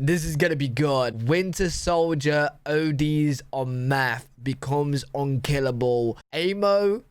This is gonna be good. Winter Soldier ODs on meth becomes unkillable. Aimo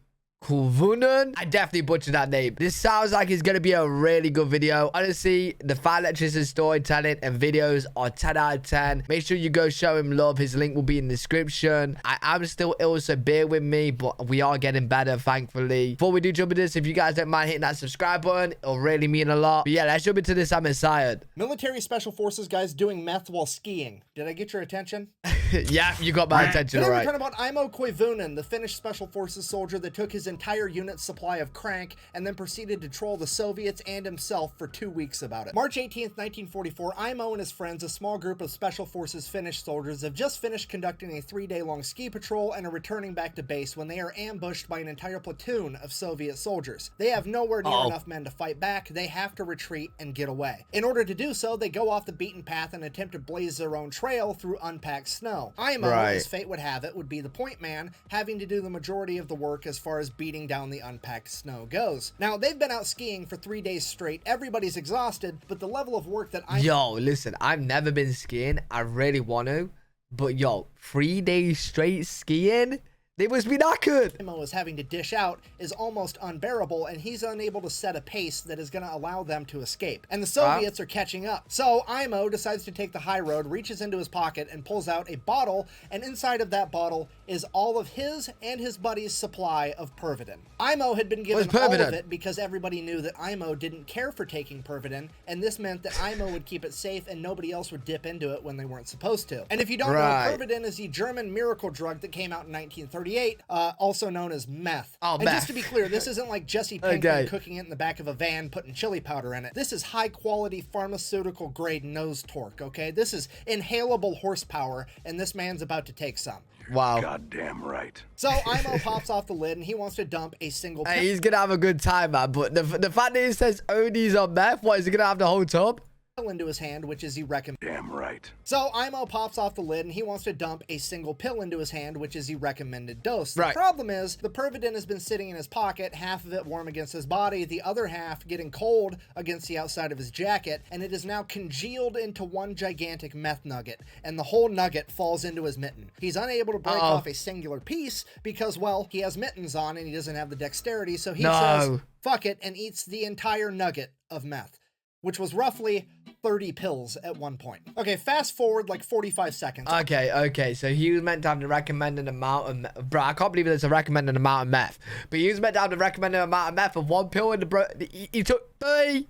Koivunen. I definitely butchered that name. This sounds like it's going to be a really good video. Honestly, the fan electricity storytelling and videos are 10 out of 10. Make sure you go show him love. His link will be in the description. I am still ill, so bear with me, but we are getting better, thankfully. Before we do jump into this, if you guys don't mind hitting that subscribe button, it'll really mean a lot. But yeah, let's jump into this. I'm excited. Military special forces guys doing meth while skiing. Did I get your attention? Yeah, you got my attention, Today all right. we're talking about Aimo Koivunen, the Finnish special forces soldier that took his entire unit's supply of crank and then proceeded to troll the Soviets and himself for 2 weeks about it. March 18th, 1944, Aimo and his friends, a small group of special forces Finnish soldiers, have just finished conducting a 3-day-long ski patrol and are returning back to base when they are ambushed by an entire platoon of Soviet soldiers. They have nowhere near enough men to fight back. They have to retreat and get away. In order to do so, they go off the beaten path and attempt to blaze their own trail through unpacked snow. Aimo, as fate would have it, would be the point man, having to do the majority of the work as far as beating down the unpacked snow goes. Now, they've been out skiing for 3 days straight. Everybody's exhausted, but the level of work that Yo, listen, I've never been skiing. I really want to. But yo, 3 days straight skiing? They must be knackered. Aimo is having to dish out is almost unbearable, and he's unable to set a pace that is going to allow them to escape. And the Soviets are catching up. So Aimo decides to take the high road, reaches into his pocket, and pulls out a bottle, and inside of that bottle is all of his and his buddy's supply of Pervitin. Aimo had been given all of it because everybody knew that Aimo didn't care for taking Pervitin, and this meant that Aimo would keep it safe and nobody else would dip into it when they weren't supposed to. And if you don't know, Pervitin is the German miracle drug that came out in 1938, also known as meth. And just to be clear, this isn't like Jesse Pinkman cooking it in the back of a van, putting chili powder in it. This is high quality pharmaceutical grade nose torque, okay? This is inhalable horsepower, and this man's about to take some. Wow. Goddamn right. So Aimo pops off the lid and he wants to dump a single pill. Hey, he's gonna have a good time, man. But the fact that he says ODs on meth, what, is he gonna have the whole tub? Into his hand, which is recommended. Damn right. So Aimo pops off the lid and he wants to dump a single pill into his hand, which is the recommended dose. The problem is the Pervitin has been sitting in his pocket, half of it warm against his body, the other half getting cold against the outside of his jacket, and it is now congealed into one gigantic meth nugget, and the whole nugget falls into his mitten. He's unable to break off a singular piece because, well, he has mittens on and he doesn't have the dexterity, so he says, fuck it, and eats the entire nugget of meth, which was roughly 30 pills at one point. Okay, fast forward like 45 seconds. Okay, so he was meant to have the recommended amount of... Bro, I can't believe there's a recommended amount of meth. But he was meant to have the recommended amount of meth of 1 pill, and he took 3.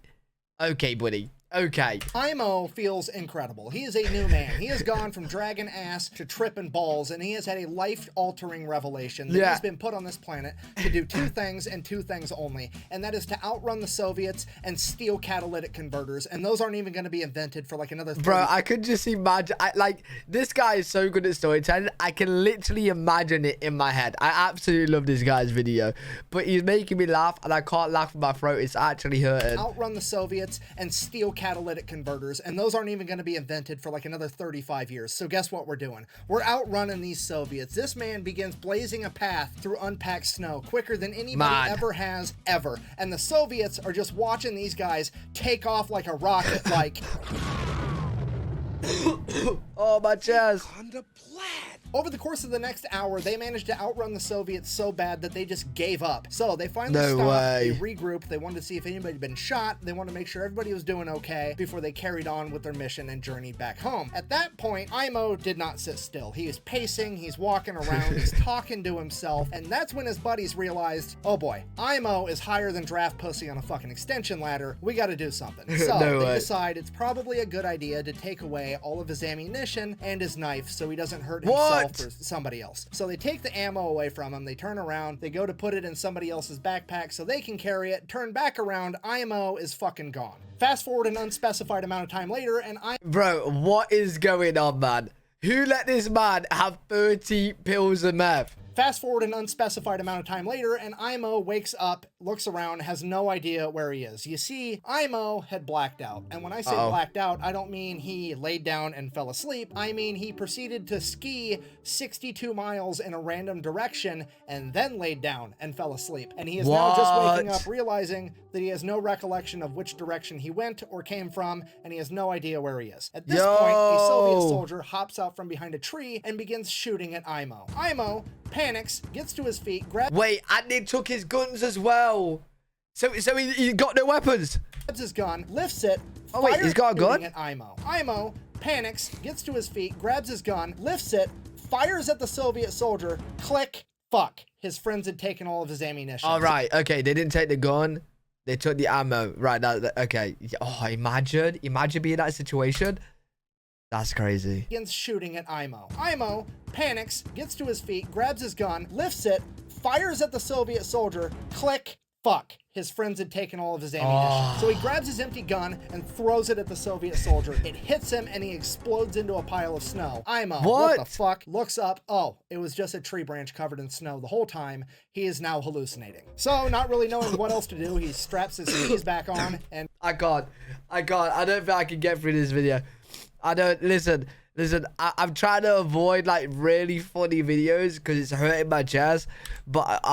Okay, buddy. Okay. Aimo feels incredible. He is a new man. He has gone from dragging ass to tripping balls, and he has had a life-altering revelation that he's been put on this planet to do 2 things and 2 things only, and that is to outrun the Soviets and steal catalytic converters, and those aren't even going to be invented for like another 30. Bro, I could just imagine, like, this guy is so good at storytelling. I can literally imagine it in my head. I absolutely love this guy's video, but he's making me laugh, and I can't laugh in my throat. It's actually hurting. Outrun the Soviets and steal catalytic converters, and those aren't even going to be invented for like another 35 years. So guess what we're doing? We're outrunning these Soviets. This man begins blazing a path through unpacked snow quicker than anybody ever has, ever. And the Soviets are just watching these guys take off like a rocket, like... Oh, my chest. Over the course of the next hour, they managed to outrun the Soviets so bad that they just gave up. So they finally stopped, they regrouped, they wanted to see if anybody had been shot, they wanted to make sure everybody was doing okay before they carried on with their mission and journeyed back home. At that point, Aimo did not sit still. He is pacing, he's walking around, he's talking to himself, and that's when his buddies realized, oh boy, Aimo is higher than draft pussy on a fucking extension ladder. We gotta do something. So they decide it's probably a good idea to take away all of his ammunition and his knife so he doesn't hurt himself or somebody else. So they take the ammo away from him, they turn around, they go to put it in somebody else's backpack so they can carry it, turn back around, Aimo is fucking gone. Fast forward an unspecified amount of time later, and Bro, what is going on, man? Who let this man have 30 pills of meth? Fast forward an unspecified amount of time later, and Aimo wakes up, looks around, has no idea where he is. You see, Aimo had blacked out. And when I say blacked out, I don't mean he laid down and fell asleep. I mean he proceeded to ski 62 miles in a random direction and then laid down and fell asleep. And he is now just waking up, realizing that he has no recollection of which direction he went or came from, and he has no idea where he is. At this point, a Soviet soldier hops out from behind a tree and begins shooting at Aimo. Aimo panics, gets to his feet, Wait, and they took his guns as well. So he got no weapons. Grabs his gun, lifts it. Oh wait, he's got a gun? At Aimo. Aimo panics, gets to his feet, grabs his gun, lifts it, fires at the Soviet soldier. Click. Fuck. His friends had taken all of his ammunition. All right. Okay, they didn't take the gun. They took the ammo. Right. Okay. Oh, imagine being in that situation. That's crazy. Begins shooting at Aimo. Aimo panics, gets to his feet, grabs his gun, lifts it, fires at the Soviet soldier. Click. Fuck. His friends had taken all of his ammunition. So he grabs his empty gun and throws it at the Soviet soldier. It hits him and he explodes into a pile of snow. Aimo, what the fuck? Looks up. Oh, it was just a tree branch covered in snow the whole time. He is now hallucinating. So, not really knowing what else to do, he straps his skis back on and... I can't. I don't think I can get through this video. I don't... Listen, I'm trying to avoid like really funny videos because it's hurting my chest, but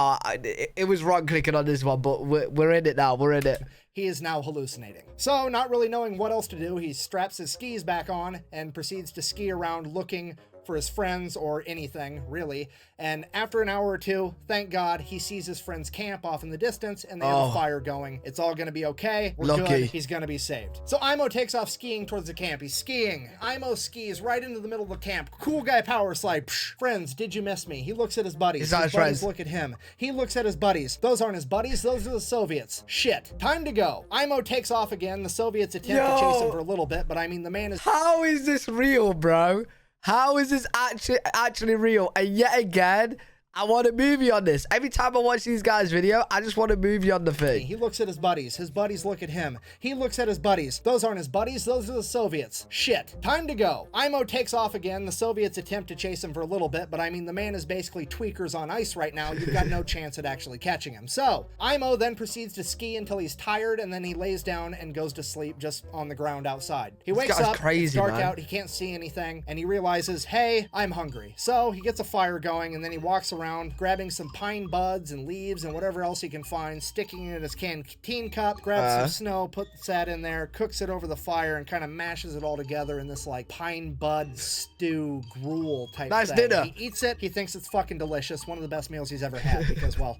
it was wrong clicking on this one, but we're in it now. We're in it. He is now hallucinating. So, not really knowing what else to do, he straps his skis back on and proceeds to ski around looking for his friends or anything, really. And after an hour or two, thank God, he sees his friends camp off in the distance and they have a fire going. It's all gonna be okay. We're good. He's gonna be saved. So Aimo takes off skiing towards the camp. He's skiing. Aimo skis right into the middle of the camp. Cool guy power slide. Psh. Friends, did you miss me? He looks at his buddies. His buddies look at him. He looks at his buddies. Those aren't his buddies. Those are the Soviets. Shit. Time to go. Aimo takes off again. The Soviets attempt to chase him for a little bit, but I mean, the man is... How is this real, bro? How is this actually real? And yet again, I want a movie on this. Every time I watch these guys' video, I just want a movie on the thing. He looks at his buddies. His buddies look at him. He looks at his buddies. Those aren't his buddies. Those are the Soviets. Shit. Time to go. Aimo takes off again. The Soviets attempt to chase him for a little bit, but I mean, the man is basically tweakers on ice right now. You've got no chance at actually catching him. So, Aimo then proceeds to ski until he's tired, and then he lays down and goes to sleep just on the ground outside. He wakes up, it's dark out, he can't see anything, and he realizes, hey, I'm hungry. So, he gets a fire going, and then he walks around, grabbing some pine buds and leaves and whatever else he can find, sticking it in his canteen cup, grabs some snow, puts that in there, cooks it over the fire, and kind of mashes it all together in this like pine bud stew gruel type thing. Dinner. He eats it. He thinks it's fucking delicious. One of the best meals he's ever had because, well,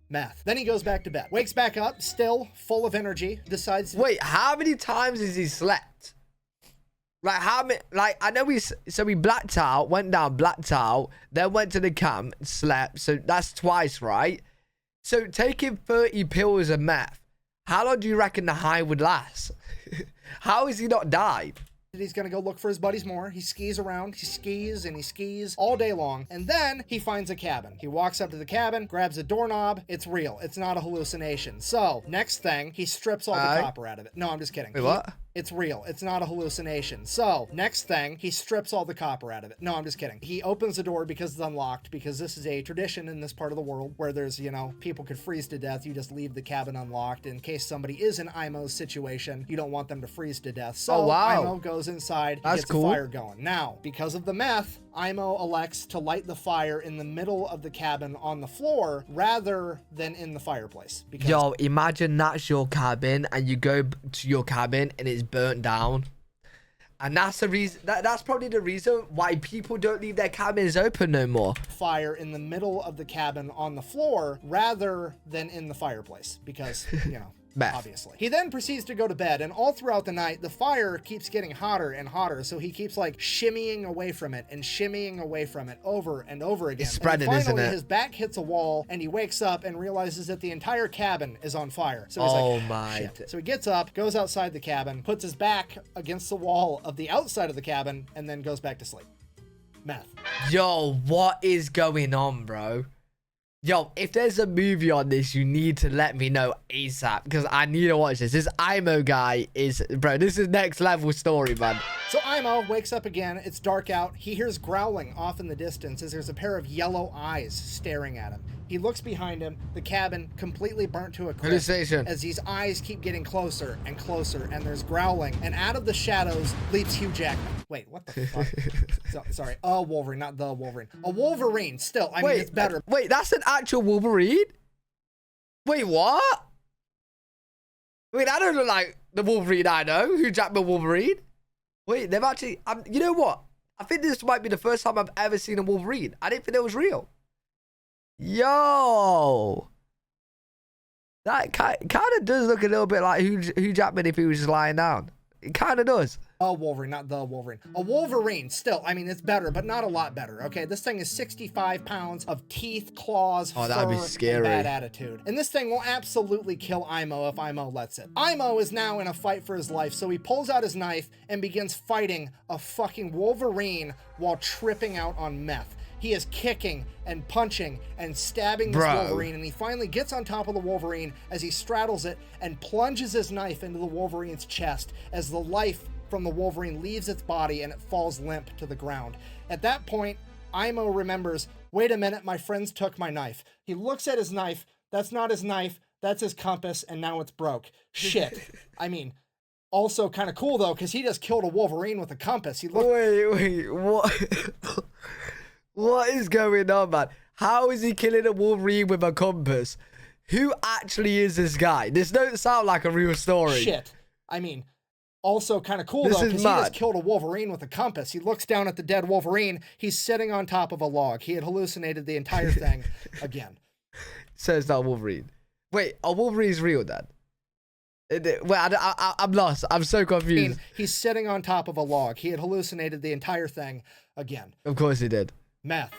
meth. Then he goes back to bed. Wakes back up, still full of energy, decides to... Wait, how many times has he slept? Like, how many, like, I know we blacked out, went down, blacked out, then went to the camp, slept, so that's twice, right? So, taking 30 pills of meth, how long do you reckon the high would last? How has he not died? He's gonna go look for his buddies more. He skis around, he skis and he skis all day long, and then he finds a cabin. He walks up to the cabin, grabs a doorknob. It's real. It's not a hallucination. So, next thing, he strips all the copper out of it. No, I'm just kidding. Wait, what? It's real. It's not a hallucination. So, next thing, he strips all the copper out of it. No, I'm just kidding. He opens the door because it's unlocked, because this is a tradition in this part of the world where there's, you know, people could freeze to death. You just leave the cabin unlocked in case somebody is in Aimo's situation. You don't want them to freeze to death. So, Aimo goes inside, gets the fire going. Now, because of the meth, Aimo elects to light the fire in the middle of the cabin on the floor rather than in the fireplace. Because yo, imagine that's your cabin and you go to your cabin and it's burnt down. And that's the reason, that's probably the reason why people don't leave their cabins open no more. Fire in the middle of the cabin on the floor rather than in the fireplace because, you know, obviously. He then proceeds to go to bed, and all throughout the night, the fire keeps getting hotter and hotter, so he keeps like shimmying away from it and shimmying away from it over and over again. It's spreading, and finally, isn't it? His back hits a wall, and he wakes up and realizes that the entire cabin is on fire. So he's like, my shit. So he gets up, goes outside the cabin, puts his back against the wall of the outside of the cabin, and then goes back to sleep. Meth. Yo, what is going on, bro? Yo, if there's a movie on this, you need to let me know ASAP because I need to watch this. This Aimo guy is, bro, this is next level story, man. So Aimo wakes up again. It's dark out. He hears growling off in the distance as there's a pair of yellow eyes staring at him. He looks behind him, the cabin completely burnt to a crisp Hallucination. as these eyes keep getting closer and closer, and there's growling, and out of the shadows leaps Hugh Jackman. Wait, what the fuck? Sorry, a Wolverine, not the Wolverine. A Wolverine, still, I mean, it's better. Wait, that's an actual Wolverine? Wait, what? Wait, that don't look like the Wolverine I know. Hugh Jackman Wolverine? Wait, they've actually, you know what? I think this might be the first time I've ever seen a Wolverine. I didn't think it was real. Yo, that kind of does look a little bit like Hugh Jackman if he was just lying down. It kind of does. A Wolverine, not the Wolverine. A Wolverine, still, I mean, it's better, but not a lot better, okay? This thing is 65 pounds of teeth, claws, fur, that'd be scary. and bad attitude. And this thing will absolutely kill Aimo if Aimo lets it. Aimo is now in a fight for his life, so he pulls out his knife and begins fighting a fucking Wolverine while tripping out on meth. He is kicking and punching and stabbing this Wolverine, and he finally gets on top of the Wolverine as he straddles it and plunges his knife into the Wolverine's chest as the life from the Wolverine leaves its body and it falls limp to the ground. At that point, Aimo remembers, wait a minute, my friends took my knife. He looks at his knife. That's not his knife. That's his compass, and now it's broke. Shit. I mean, also kind of cool, though, because he just killed a Wolverine with a compass. He looked... Wait, what? What is going on, man? How is he killing a Wolverine with a compass? Who actually is this guy? This don't sound like a real story. Shit. I mean, also kind of cool, though, because he just killed a Wolverine with a compass. He looks down at the dead Wolverine. He's sitting on top of a log. He had hallucinated the entire thing again. So it's not Wolverine. Wait, are Wolverines real, then? Wait, I'm lost. I'm so confused. He's sitting on top of a log. He had hallucinated the entire thing again. Of course he did. Meth.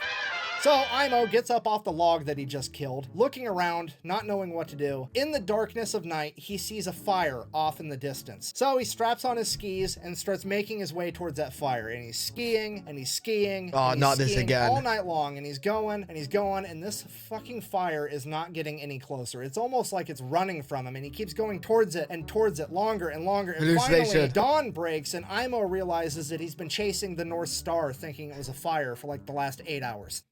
So Aimo gets up off the log that he just killed, looking around, not knowing what to do. In the darkness of night, he sees a fire off in the distance. So he straps on his skis and starts making his way towards that fire. And he's skiing, and he's skiing. Oh, not this again. All night long, and he's going, and he's going, and this fucking fire is not getting any closer. It's almost like it's running from him, and he keeps going towards it, longer and longer. And finally, dawn breaks, and Aimo realizes that he's been chasing the North Star, thinking it was a fire for like the last 8 hours.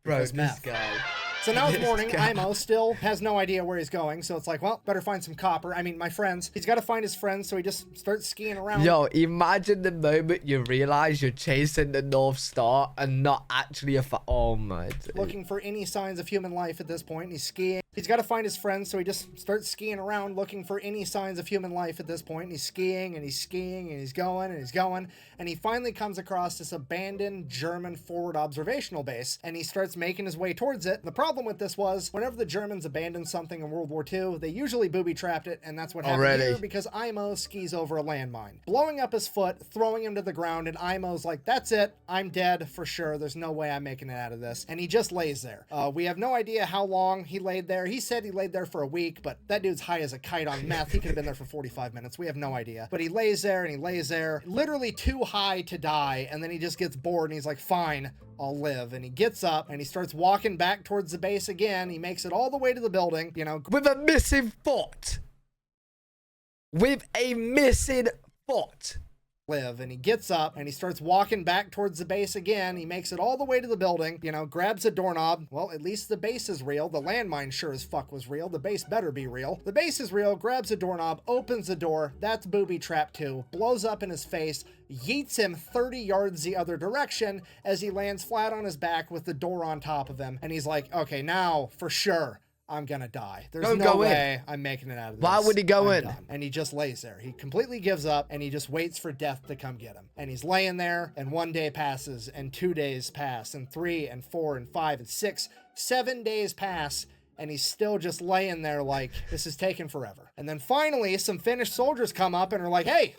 Bro, this guy. So now it's morning. Aimo still has no idea where he's going. So it's like, well, better find some copper. I mean, my friends. He's got to find his friends. So he just starts skiing around. Yo, imagine the moment you realize you're chasing the North Star and not actually a oh my God. Looking for any signs of human life at this point. He's skiing. He's got to find his friends. So he just starts skiing around looking for any signs of human life at this point. He's skiing and he's skiing and he's going and he's going. And he finally comes across this abandoned German forward observational base. And he starts making his way towards it. The problem with this was whenever the Germans abandoned something in World War II, they usually booby-trapped it, and that's what happened here because Aimo skis over a landmine, blowing up his foot, throwing him to the ground, and Aimo's like, that's it, I'm dead for sure, there's no way I'm making it out of this, and he just lays there. We have no idea how long he laid there. He said he laid there for a week, but that dude's high as a kite on meth. He could have been there for 45 minutes. We have no idea, but he lays there and he lays there, literally too high to die, and then he just gets bored and he's like, fine, I'll live. And he gets up and he starts walking back towards the base again. He makes it all the way to the building, you know, with a missing foot. With a missing foot. Live. And he gets up and he starts walking back towards the base again. He makes it all the way to the building, you know, grabs a doorknob. Well, at least the base is real. The landmine sure as fuck was real. The base better be real. The base is real, grabs a doorknob, opens the door. That's booby trap 2. Blows up in his face, yeets him 30 yards the other direction as he lands flat on his back with the door on top of him. And he's like, okay, now for sure I'm gonna die. There's no way I'm making it out of this. Why would he go in? Done. And he just lays there. He completely gives up and he just waits for death to come get him. And he's laying there, and 1 day passes, and 2 days pass, and 3 and 4 and 5 and 6, 7 days pass, and he's still just laying there like, this is taking forever. And then finally, some Finnish soldiers come up and are like, hey,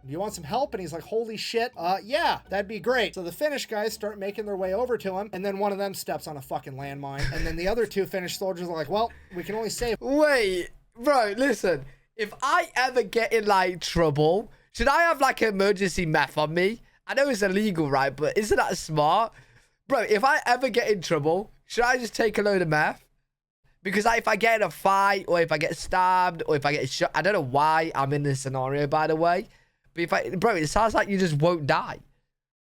do you want some help? And he's like, holy shit, yeah, that'd be great. So the Finnish guys start making their way over to him, and then one of them steps on a fucking landmine, and then the other 2 Finnish soldiers are like, well, we can only save. Wait, bro, listen. If I ever get in, like, trouble, should I have, like, emergency meth on me? I know it's illegal, right? But isn't that smart? Bro, if I ever get in trouble, should I just take a load of meth? Because if I get in a fight, or if I get stabbed, or if I get shot, I don't know why I'm in this scenario, by the way. But bro, it sounds like you just won't die.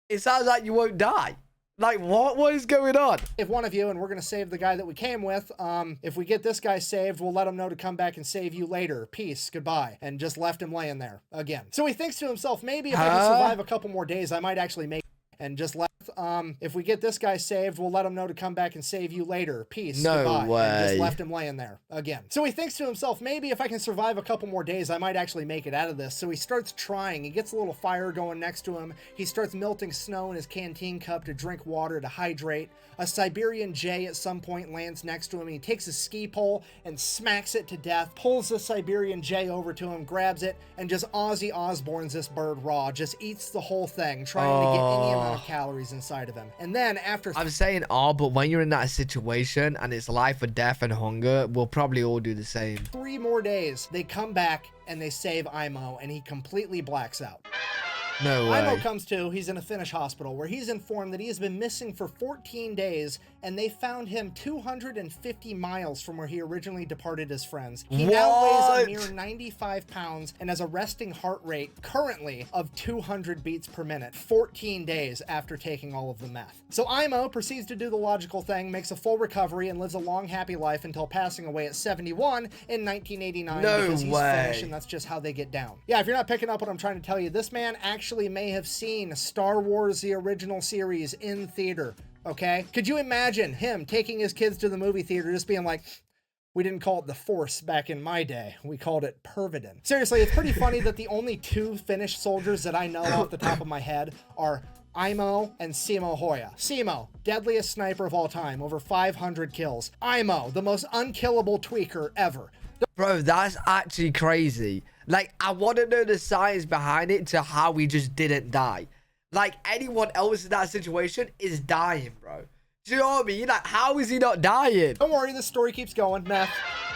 It sounds like you won't die. Like, what is going on? If one of you, and we're going to save the guy that we came with, if we get this guy saved, we'll let him know to come back and save you later. Peace, goodbye. And just left him laying there again. So he thinks to himself, maybe if I can survive a couple more days, I might actually make it. And just left, if we get this guy saved, we'll let him know to come back and save you later. Peace, goodbye. way. And just left him laying there again. So he thinks to himself, maybe if I can survive a couple more days, I might actually make it out of this. So he starts trying. He gets a little fire going next to him. He starts melting snow in his canteen cup to drink water to hydrate. A Siberian Jay at some point lands next to him. He takes a ski pole and smacks it to death, pulls the Siberian Jay over to him, grabs it, and just Ozzy Osbournes this bird raw. Just eats the whole thing, trying to get any amount of calories inside of him. And then after... I'm saying but when you're in that situation and it's life or death and hunger, we'll probably all do the same. 3 more days, they come back and they save Aimo, and he completely blacks out. No way. Aimo comes to, he's in a Finnish hospital where he's informed that he has been missing for 14 days, and they found him 250 miles from where he originally departed his friends. He now weighs a mere 95 pounds and has a resting heart rate currently of 200 beats per minute, 14 days after taking all of the meth. So Aimo proceeds to do the logical thing, makes a full recovery, and lives a long, happy life until passing away at 71 in 1989 because he's Finnish, and that's just how they get down. Yeah, if you're not picking up what I'm trying to tell you, this man actually may have seen Star Wars, the original series, in theater, okay? Could you imagine him taking his kids to the movie theater just being like, we didn't call it the Force back in my day. We called it Pervidin. Seriously, it's pretty funny that the only 2 Finnish soldiers that I know off the top of my head are Aimo and Simo Hoya. Simo, deadliest sniper of all time, over 500 kills. Aimo, the most unkillable tweaker ever. Bro, that's actually crazy. Like, I want to know the science behind it to how we just didn't die. Like, anyone else in that situation is dying, bro. Do you know what I mean? Like, how is he not dying? Don't worry, this story keeps going. Meth.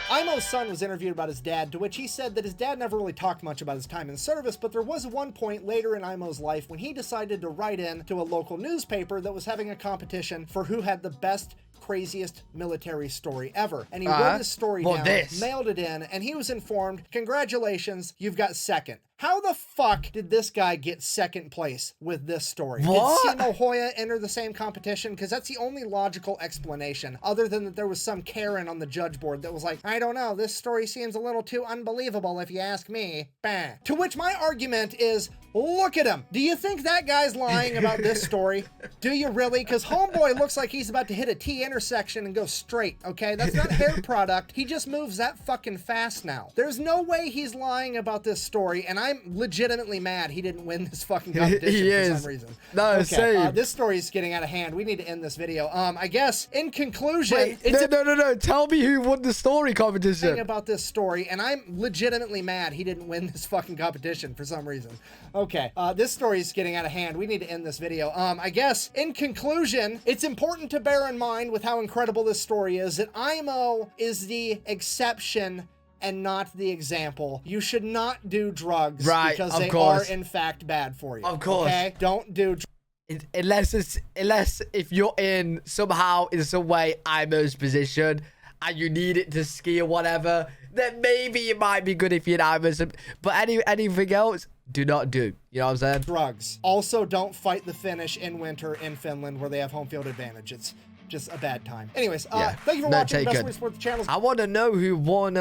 Aimo's son was interviewed about his dad, to which he said that his dad never really talked much about his time in service, but there was one point later in Aimo's life when he decided to write in to a local newspaper that was having a competition for who had the best, craziest military story ever. And he wrote his story down, mailed it in, and he was informed, congratulations, you've got second. How the fuck did this guy get second place with this story? What? Did Simo Hoya enter the same competition? Because that's the only logical explanation, other than that there was some Karen on the judge board that was like, I don't know, this story seems a little too unbelievable if you ask me. Bang. To which my argument is, look at him. Do you think that guy's lying about this story? Do you really? Because homeboy looks like he's about to hit a T intersection and go straight, okay? That's not hair product. He just moves that fucking fast now. There's no way he's lying about this story, and I'm legitimately mad he didn't win this fucking competition for some reason. No, okay, this story's getting out of hand. We need to end this video. I guess, in conclusion... Wait, no. Tell me who won the story competition. About this story, and I'm legitimately mad he didn't win this fucking competition for some reason. Okay, this story's getting out of hand. We need to end this video. I guess, in conclusion, it's important to bear in mind with how incredible this story is that Aimo is the exception and not the example. You should not do drugs because they are in fact bad for you. Of course. Okay? Don't do drugs. Unless if you're in somehow in some way Aimo's position and you need it to ski or whatever, then maybe it might be good if you're in Aimo's. But anything else, do not do. You know what I'm saying? Drugs. Also, don't fight the Finnish in winter in Finland where they have home field advantage. It's just a bad time. Anyways, thank you for watching. Best way to support the channel. I want to know who won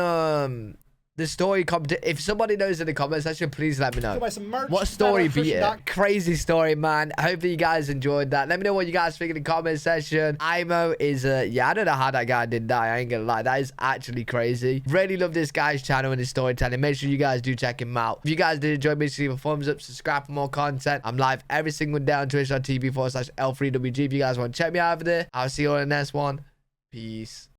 the story competition. If somebody knows in the comments section, please let me know. Go buy some merch. What story beat it? Crazy story, man. Hopefully you guys enjoyed that. Let me know what you guys think in the comment section. Aimo is yeah, I don't know how that guy didn't die. I ain't gonna lie. That is actually crazy. Really love this guy's channel and his storytelling. Make sure you guys do check him out. If you guys did enjoy, make sure you leave a thumbs up, subscribe for more content. I'm live every single day on twitch.tv/L3WG. If you guys want to check me out over there, I'll see you on the next one. Peace.